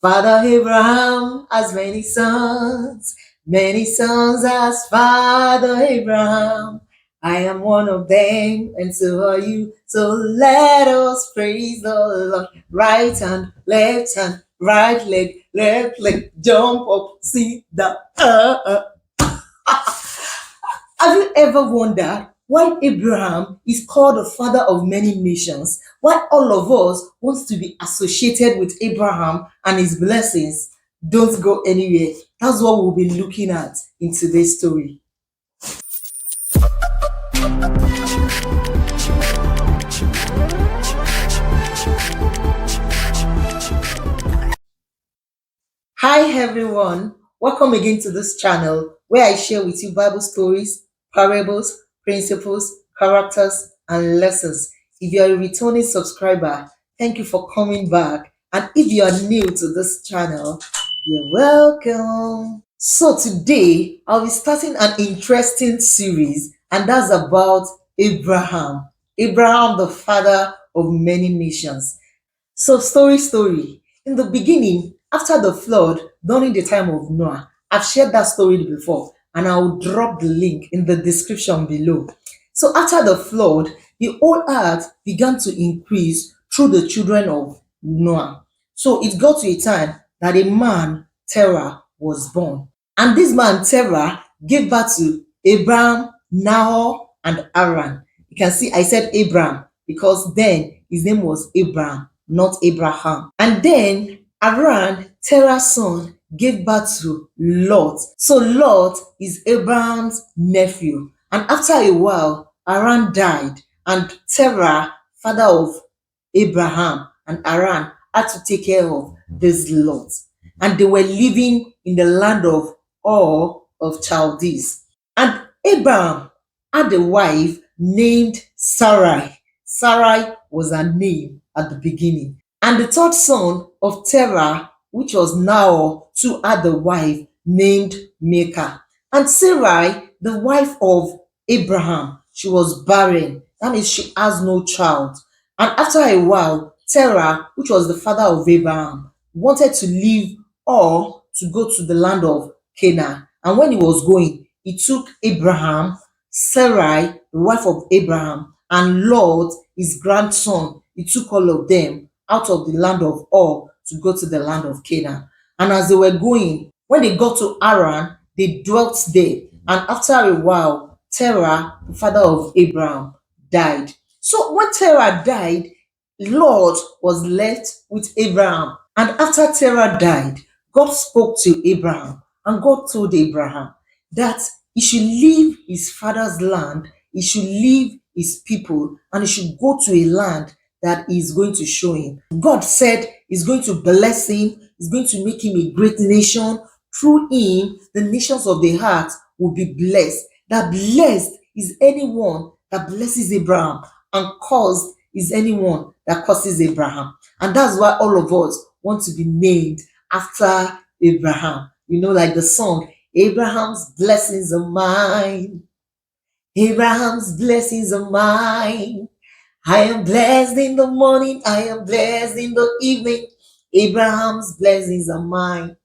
Father Abraham has many sons as Father Abraham. I am one of them, and so are you. So let us praise the Lord. Right hand, left hand, right leg, left leg, jump up, sit down. Have you ever wondered why Abraham is called the father of many nations? Why all of us wants to be associated with Abraham and his blessings? Don't go anywhere. That's what we'll be looking at in today's story. Hi everyone, welcome again to this channel where I share with you Bible stories, parables, principles, characters, and lessons. If you are a returning subscriber, thank you for coming back. And if you are new to this channel, you're welcome. So today I'll be starting an interesting series, and that's about Abraham. Abraham, the father of many nations. So, story. In the beginning, after the flood, during the time of Noah, I've shared that story before, and I'll drop the link in the description below. So, after the flood, the whole earth began to increase through the children of Noah. So, it got to a time that a man, Terah, was born. And this man, Terah, gave birth to Abraham, Nahor, and Haran. You can see I said Abraham because then his name was Abraham, not Abraham. And then Haran, Terah's son, gave birth to Lot. So Lot is Abraham's nephew. And after a while, Haran died, and Terah, father of Abraham and Haran, had to take care of this Lot. And they were living in the land of Ur of Chaldees. And Abraham had a wife named Sarai. Sarai was her name at the beginning. And the third son of Terah, which was Nahor, too had a wife named Milcah. And Sarai, the wife of Abraham, she was barren. That means she has no child. And after a while, Terah, which was the father of Abraham, wanted to leave or to go to the land of Canaan. And when he was going, he took Abraham, Sarai, the wife of Abraham, and Lot, his grandson. He took all of them out of the land of Ur to go to the land of Canaan. And as they were going, when they got to Haran, they dwelt there. And after a while, Terah, the father of Abraham, died. So when Terah died, Lot was left with Abraham. And after Terah died, God spoke to Abraham, and God told Abraham that he should leave his father's land, he should leave his people, and he should go to a land that he is going to show him. God said he's going to bless him, he's going to make him a great nation. Through him, the nations of the earth will be blessed. That blessed is anyone that blesses Abraham, and cursed is anyone that curses Abraham. And that's why all of us want to be named after Abraham. You know, like the song, Abraham's blessings are mine. Abraham's blessings are mine. I am blessed in the morning, I am blessed in the evening. Abraham's blessings are mine.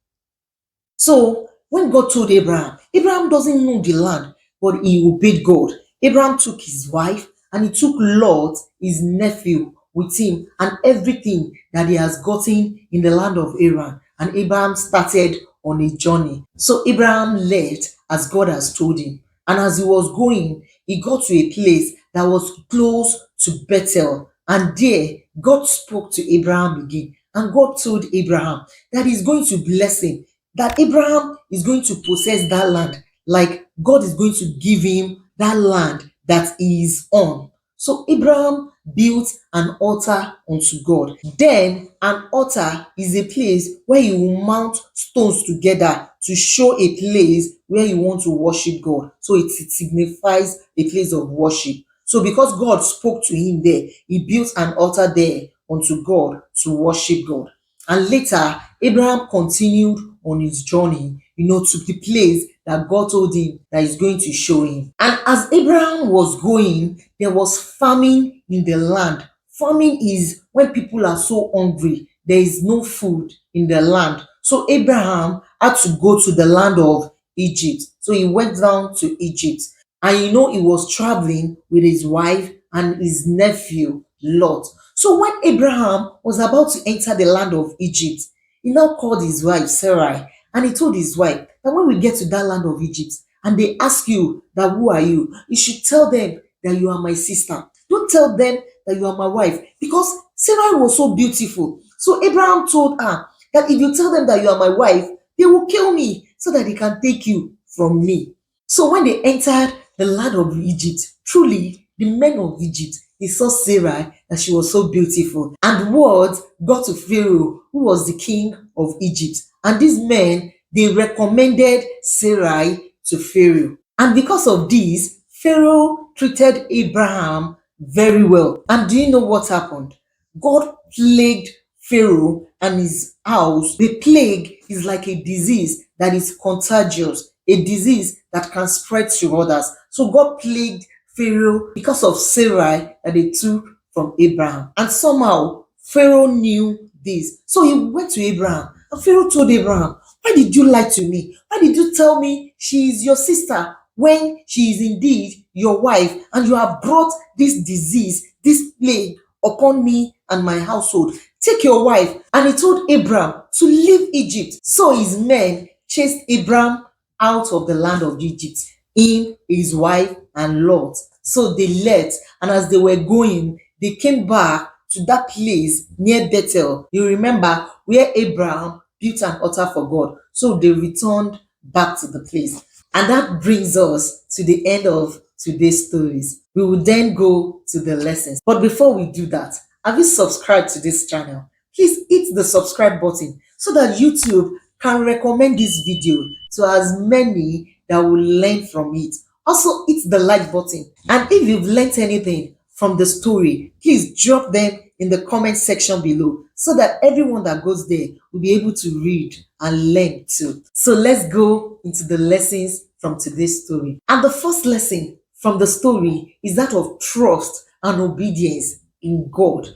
So when God told Abraham, Abraham doesn't know the land, but he obeyed God. Abraham took his wife and he took Lot, his nephew, with him and everything that he has gotten in the land of Aram. And Abraham started on a journey. So Abraham left as God has told him. And as he was going, he got to a place that was close to Bethel. And there, God spoke to Abraham again. And God told Abraham that he's going to bless him, that Abraham is going to possess that land, like God is going to give him that land that he is on. So Abraham built an altar unto God. Then an altar is a place where you will mount stones together to show a place where you want to worship God. So it signifies a place of worship. So because God spoke to him there, he built an altar there unto God to worship God. And later, Abraham continued on his journey, to the place that God told him that he's going to show him. And as Abraham was going, there was famine in the land. Famine is when people are so hungry, there is no food in the land. So Abraham had to go to the land of Egypt. So he went down to Egypt. And he was traveling with his wife and his nephew Lot. So when Abraham was about to enter the land of Egypt, he now called his wife Sarai, and he told his wife that when we get to that land of Egypt and they ask you that who are you, you should tell them that you are my sister. Don't tell them that you are my wife, because Sarah was so beautiful. So Abraham told her that if you tell them that you are my wife, they will kill me so that they can take you from me. So when they entered the land of Egypt, truly the men of Egypt, they saw Sarah that she was so beautiful. And word got to Pharaoh, who was the king of Egypt. And these men, they recommended Sarai to Pharaoh. And because of this, Pharaoh treated Abraham very well. And do you know what happened? God plagued Pharaoh and his house. The plague is like a disease that is contagious, a disease that can spread to others. So God plagued Pharaoh because of Sarai that they took from Abraham. And somehow Pharaoh knew this. So he went to Abraham, and Pharaoh told Abraham, why did you lie to me? Why did you tell me she is your sister when she is indeed your wife, and you have brought this disease, this plague upon me and my household? Take your wife. And he told Abraham to leave Egypt. So his men chased Abraham out of the land of Egypt, him, his wife, and Lot. So they left, and as they were going, they came back to that place near Bethel. You remember where Abraham built an altar for God. So they returned back to the place. And that brings us to the end of today's stories. We will then go to the lessons. But before we do that, have you subscribed to this channel? Please hit the subscribe button so that YouTube can recommend this video to as many that will learn from it. Also, hit the like button. And if you've learned anything from the story, please drop them in the comment section below so that everyone that goes there will be able to read and learn too. So let's go into the lessons from today's story. And the first lesson from the story is that of trust and obedience in God.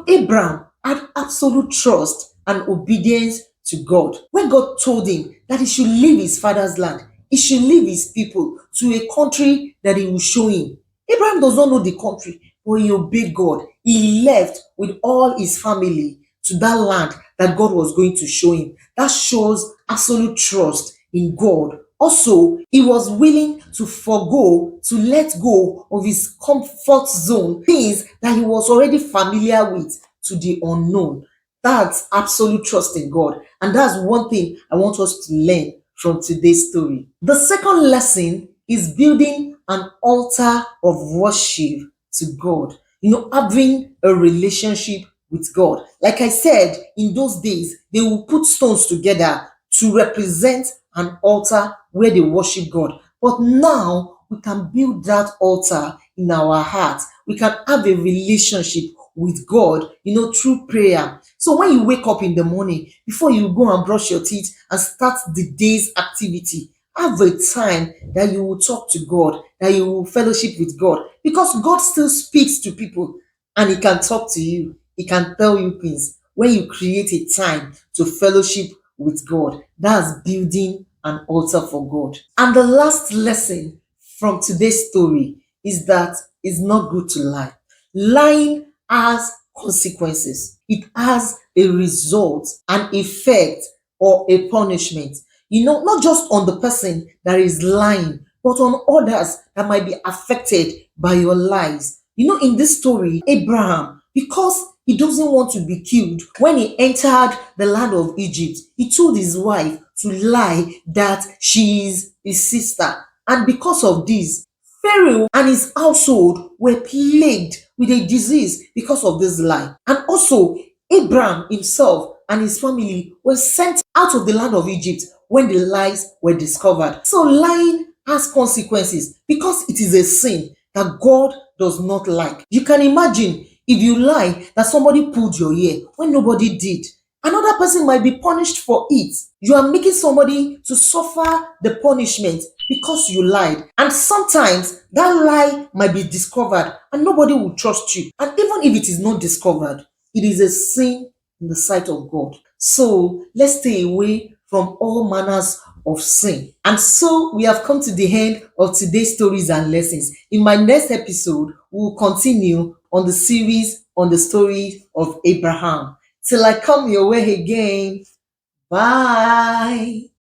Abraham had absolute trust and obedience to God. When God told him that he should leave his father's land, he should leave his people to a country that he will show him. Abraham does not know the country, but he obeyed God. He left with all his family to that land that God was going to show him. That shows absolute trust in God. Also, he was willing to forgo, to let go of his comfort zone, things that he was already familiar with, to the unknown. That's absolute trust in God. And that's one thing I want us to learn from today's story. The second lesson is building an altar of worship to God. Having a relationship with God. Like I said, in those days, they will put stones together to represent an altar where they worship God. But now we can build that altar in our hearts. We can have a relationship with God, through prayer. So when you wake up in the morning, before you go and brush your teeth and start the day's activity, have a time that you will talk to God, that you will fellowship with God, because God still speaks to people and he can talk to you. He can tell you things. When you create a time to fellowship with God, that's building an altar for God. And the last lesson from today's story is that it's not good to lie. Lying has consequences. It has a result, an effect, or a punishment. Not just on the person that is lying, but on others that might be affected by your lies. In this story, Abraham, because he doesn't want to be killed, when he entered the land of Egypt, he told his wife to lie that she is his sister. And because of this, Pharaoh and his household were plagued with a disease because of this lie. And also, Abraham himself and his family were sent out of the land of Egypt when the lies were discovered. So lying has consequences because it is a sin that God does not like. You can imagine if you lie that somebody pulled your ear when nobody did. Another person might be punished for it. You are making somebody to suffer the punishment because you lied. And sometimes that lie might be discovered and nobody will trust you. And even if it is not discovered, it is a sin in the sight of God. So let's stay away from all manners of sin. And so we have come to the end of today's stories and lessons. In my next episode, we will continue on the series on the story of Abraham. Till I come your way again. Bye.